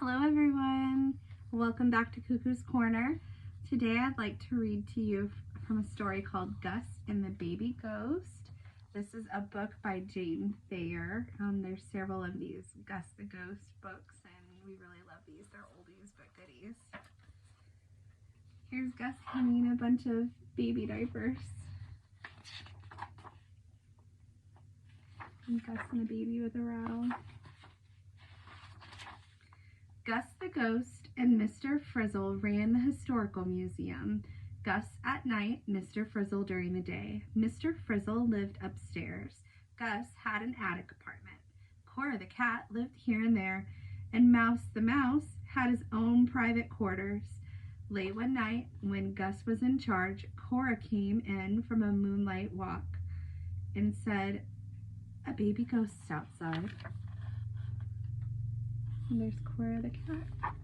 Hello everyone, welcome back to Cuckoo's Corner. Today I'd like to read to you from a story called Gus and the Baby Ghost. This is a book by Thayer. There's several of these Gus the Ghost books and we really love these. They're oldies but goodies. Here's Gus hanging a bunch of baby diapers. And Gus and a baby with a rattle. Gus the Ghost and Mr. Frizzle ran the historical museum. Gus at night, Mr. Frizzle during the day. Mr. Frizzle lived upstairs. Gus had an attic apartment. Cora the cat lived here and there, and Mouse the mouse had his own private quarters. Late one night, when Gus was in charge, Cora came in from a moonlight walk and said, "A baby ghost's outside." And there's Cora the cat.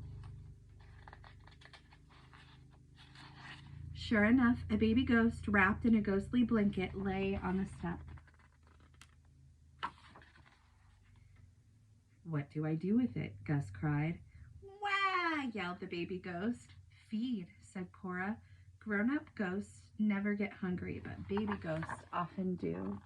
Sure enough, a baby ghost wrapped in a ghostly blanket lay on the step. "What do I do with it?" Gus cried. "Wah!" yelled the baby ghost. "Feed," said Cora. "Grown-up ghosts never get hungry, but baby ghosts often do."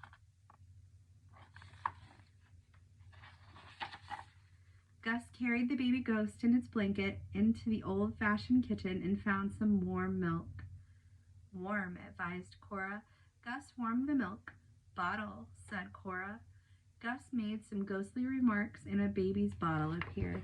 Gus carried the baby ghost and its blanket into the old-fashioned kitchen and found some warm milk. "Warm," advised Cora. Gus warmed the milk. "Bottle," said Cora. Gus made some ghostly remarks and a baby's bottle appeared.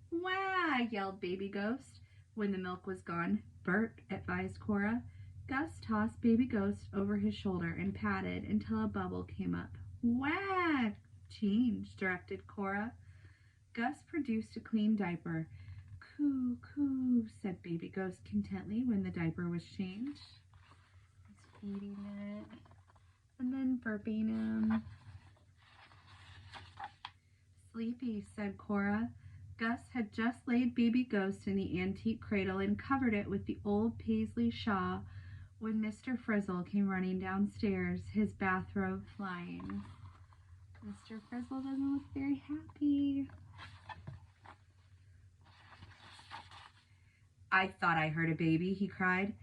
"Wah!" yelled baby ghost. When the milk was gone, "Bert," advised Cora. Gus tossed baby ghost over his shoulder and patted until a bubble came up. "Wah!" "Change," directed Cora. Gus produced a clean diaper. "Coo, coo," said baby ghost contentedly when the diaper was changed. He's feeding it and then burping him. "Sleepy," said Cora. Gus had just laid baby ghost in the antique cradle and covered it with the old paisley shawl when Mr. Frizzle came running downstairs, his bathrobe flying. Mr. Frizzle doesn't look very happy. "I thought I heard a baby," he cried.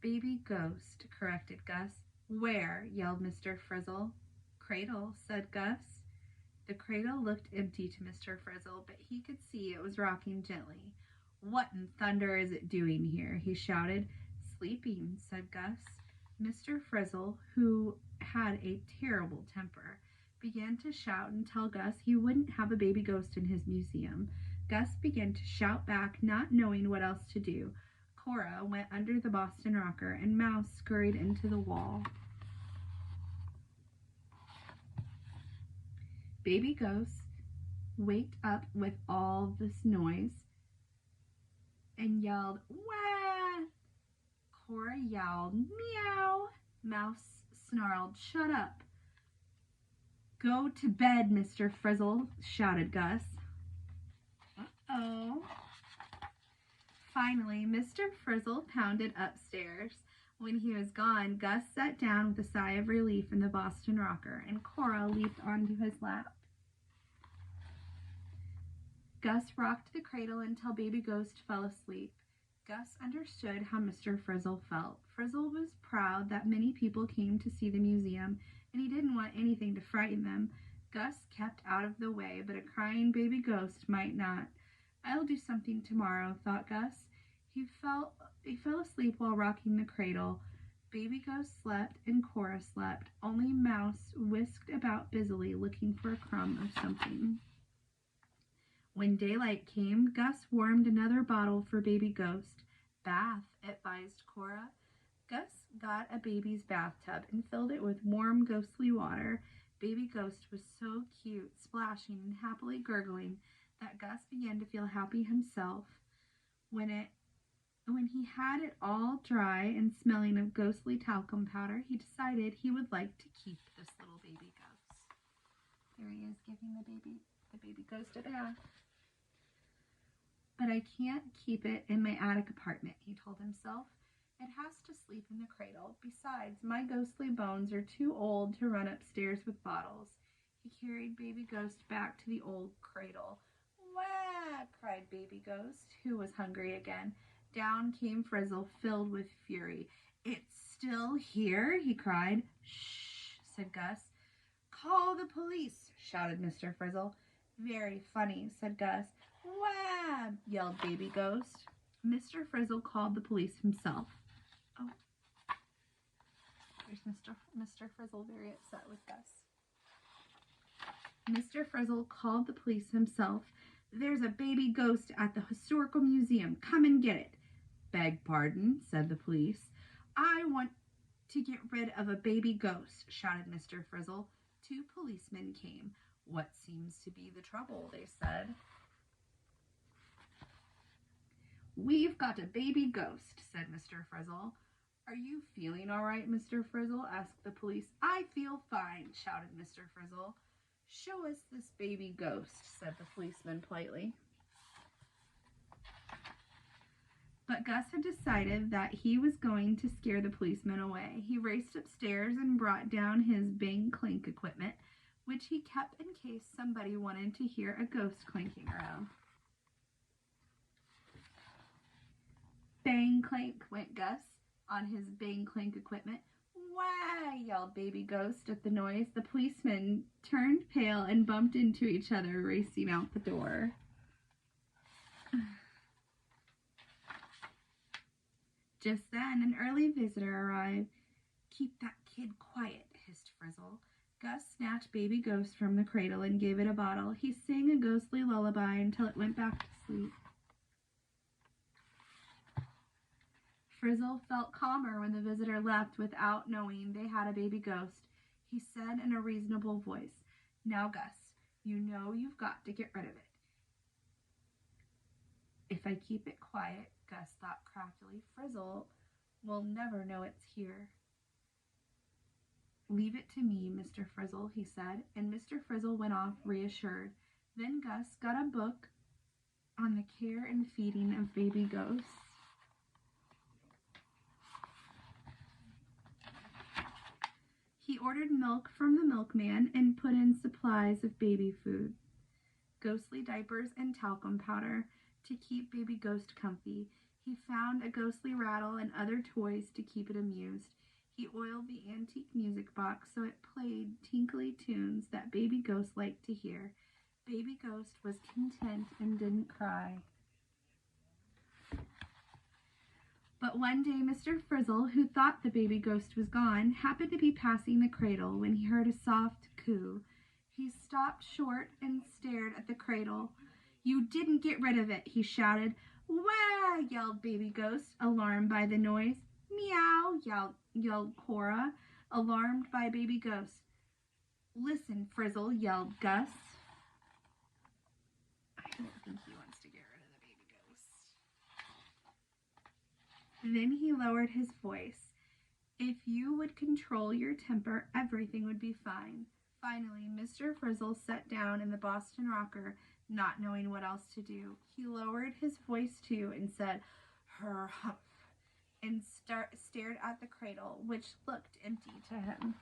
"Baby ghost," corrected Gus. "Where?" yelled Mr. Frizzle. "Cradle," said Gus. The cradle looked empty to Mr. Frizzle, but he could see it was rocking gently. "What in thunder is it doing here?" he shouted. "Sleeping," said Gus. Mr. Frizzle, who had a terrible temper, began to shout and tell Gus he wouldn't have a baby ghost in his museum. Gus began to shout back, not knowing what else to do. Cora went under the Boston rocker, and Mouse scurried into the wall. Baby ghost waked up with all this noise and yelled, "Wah!" Cora yowled, "Meow!" Mouse snarled, "Shut up!" "Go to bed, Mr. Frizzle," shouted Gus. Uh-oh. Finally, Mr. Frizzle pounded upstairs. When he was gone, Gus sat down with a sigh of relief in the Boston rocker, and Cora leaped onto his lap. Gus rocked the cradle until baby ghost fell asleep. Gus understood how Mr. Frizzle felt. Frizzle was proud that many people came to see the museum, and he didn't want anything to frighten them. Gus kept out of the way, but a crying baby ghost might not. "I'll do something tomorrow," thought Gus. He fell asleep while rocking the cradle. Baby ghost slept and Cora slept. Only Mouse whisked about busily looking for a crumb of something. When daylight came, Gus warmed another bottle for baby ghost. "Bath," advised Cora. Gus got a baby's bathtub and filled it with warm, ghostly water. Baby ghost was so cute, splashing and happily gurgling, that Gus began to feel happy himself. When he had it all dry and smelling of ghostly talcum powder, he decided he would like to keep this little baby ghost. There he is giving the baby ghost a bath. "But I can't keep it in my attic apartment," he told himself. "It has to sleep in the cradle. Besides, my ghostly bones are too old to run upstairs with bottles." He carried Baby Ghost back to the old cradle. Wah! Cried Baby Ghost, who was hungry again. Down came Frizzle, filled with fury. It's still here, he cried. Shh, said Gus. Call the police, shouted Mr. Frizzle. Very funny, said Gus. Wah! Yelled Baby Ghost. Mr. Frizzle called the police himself. Oh, there's Mr. Frizzle very upset with Gus. Mr. Frizzle called the police himself. There's a baby ghost at the Historical Museum. Come and get it. Beg pardon, said the police. I want to get rid of a baby ghost, shouted Mr. Frizzle. 2 policemen came. What seems to be the trouble, they said. We've got a baby ghost, said Mr. Frizzle. Are you feeling all right, Mr. Frizzle? Asked the police. I feel fine, shouted Mr. Frizzle. Show us this baby ghost, said the policeman politely. But Gus had decided that he was going to scare the policeman away. He raced upstairs and brought down his bang clink equipment, which he kept in case somebody wanted to hear a ghost clinking around. Bang clank went Gus on his bang clink equipment. Wah! Yelled Baby Ghost at the noise. The policemen turned pale and bumped into each other, racing out the door. Just then, an early visitor arrived. Keep that kid quiet, hissed Frizzle. Gus snatched Baby Ghost from the cradle and gave it a bottle. He sang a ghostly lullaby until it went back to sleep. Frizzle felt calmer when the visitor left without knowing they had a baby ghost. He said in a reasonable voice, Now, Gus, you know you've got to get rid of it. If I keep it quiet, Gus thought craftily, Frizzle will never know it's here. Leave it to me, Mr. Frizzle, he said, and Mr. Frizzle went off reassured. Then Gus got a book on the care and feeding of baby ghosts. He ordered milk from the milkman and put in supplies of baby food, ghostly diapers, and talcum powder to keep Baby Ghost comfy. He found a ghostly rattle and other toys to keep it amused. He oiled the antique music box so it played tinkly tunes that Baby Ghost liked to hear. Baby Ghost was content and didn't cry. But one day Mr. Frizzle, who thought the baby ghost was gone, happened to be passing the cradle when he heard a soft coo. He stopped short and stared at the cradle. You didn't get rid of it, he shouted. Wah! Yelled Baby Ghost, alarmed by the noise. Meow! Yelled Cora, alarmed by Baby Ghost. Listen, Frizzle, yelled Gus. I don't think he wants to get rid of the baby ghost. Then he lowered his voice. If you would control your temper, everything would be fine. Finally, Mr. Frizzle sat down in the Boston rocker, not knowing what else to do. He lowered his voice too and said, "Her humph," and stared at the cradle, which looked empty to him.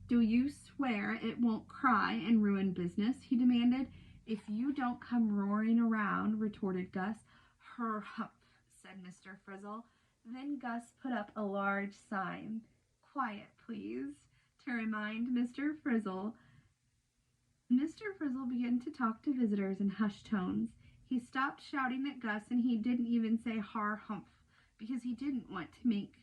Do you swear it won't cry and ruin business? He demanded. If you don't come roaring around, retorted Gus. Her humph, said Mr. Frizzle. Then Gus put up a large sign, Quiet, please, to remind Mr. Frizzle. Mr. Frizzle began to talk to visitors in hushed tones. He stopped shouting at Gus, and he didn't even say har humph, because he didn't want to make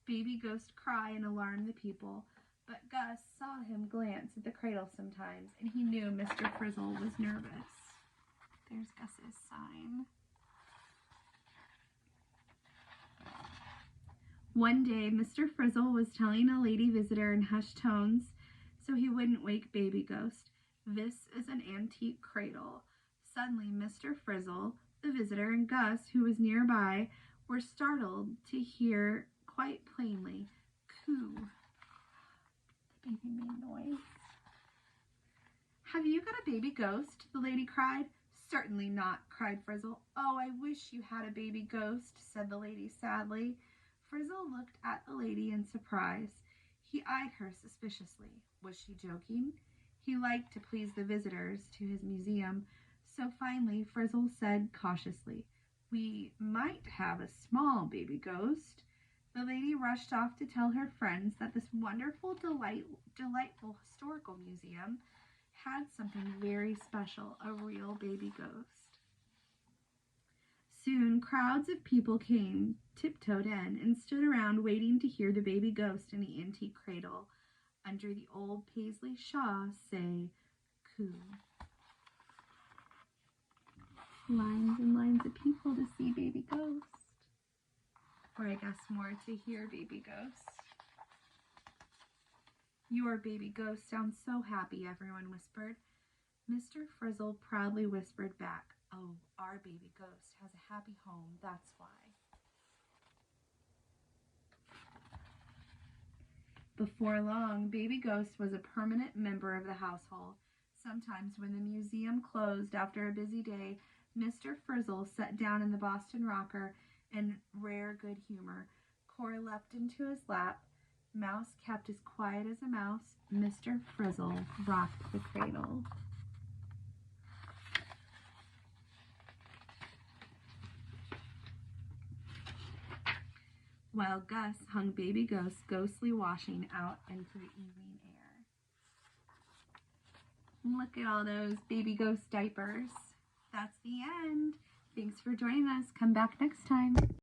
Baby Ghost cry and alarm the people. But Gus saw him glance at the cradle sometimes, and he knew Mr. Frizzle was nervous. There's Gus's sign. One day, Mr. Frizzle was telling a lady visitor in hushed tones so he wouldn't wake Baby Ghost, "This is an antique cradle." Suddenly, Mr. Frizzle, the visitor, and Gus, who was nearby, were startled to hear quite plainly, "Coo." The baby made noise. "Have you got a baby ghost?" the lady cried. "Certainly not," cried Frizzle. "Oh, I wish you had a baby ghost," said the lady sadly. Frizzle looked at the lady in surprise. He eyed her suspiciously. Was she joking? He liked to please the visitors to his museum, so finally Frizzle said cautiously, "We might have a small baby ghost." The lady rushed off to tell her friends that this wonderful, delightful historical museum had something very special, a real baby ghost. Soon crowds of people came, tiptoed in, and stood around waiting to hear the baby ghost in the antique cradle under the old paisley shawl say, "Coo." Lines and lines of people to see baby ghost. Or I guess more to hear baby ghost. "Your baby ghost sounds so happy," everyone whispered. Mr. Frizzle proudly whispered back, "Oh, our baby ghost has a happy home, that's why." Before long, baby ghost was a permanent member of the household. Sometimes when the museum closed after a busy day, Mr. Frizzle sat down in the Boston rocker in rare good humor. Cora leapt into his lap. Mouse kept as quiet as a mouse. Mr. Frizzle rocked the cradle. While Gus hung baby ghost's ghostly washing out into the evening air. Look at all those baby ghost diapers. That's the end. Thanks for joining us. Come back next time.